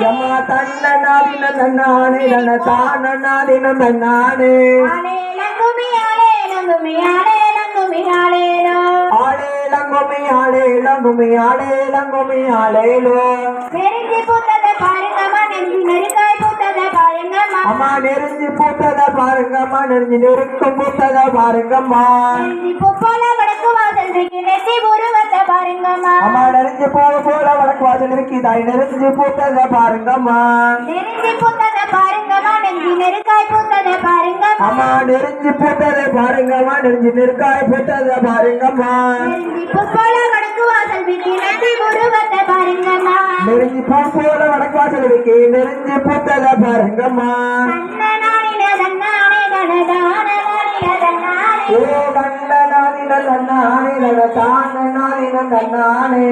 ಯಮ್ಮ ತನ್ನ ನಾಡಿನ ನಾಣೆ ನನ್ನ ತಾನ ನಾಡಿನ ನಾಣೆ ಆಳೆ ಲಂಗುಮಿ ಆಳೆ ಲಂಗುಮಿ ಆಳೇಲೋ அம்மா நெருஞ்சி பூத்தத பாருங்கம்மா நெருஞ்சி நெருக்கும் பூத்தத பாருங்கம்மா அம்மா நெருஞ்சி போல போல வடக்கு வாசல் இருக்குதாய் நெருஞ்சி பூத்தத பாருங்கம்மா அம்மா நெருஞ்சி பூத்தத பாருங்கம்மா நெருஞ்சி நெருக்காய் பூத்தத பாருங்கம்மா நெருஞ்சி பூ போல வடக்கு வாசல் இருக்கு நெருஞ்சி பூத்தத பாருங்கம்மா ஓ கண்ண நாதின தன்னானே தான நாதின தன்னானே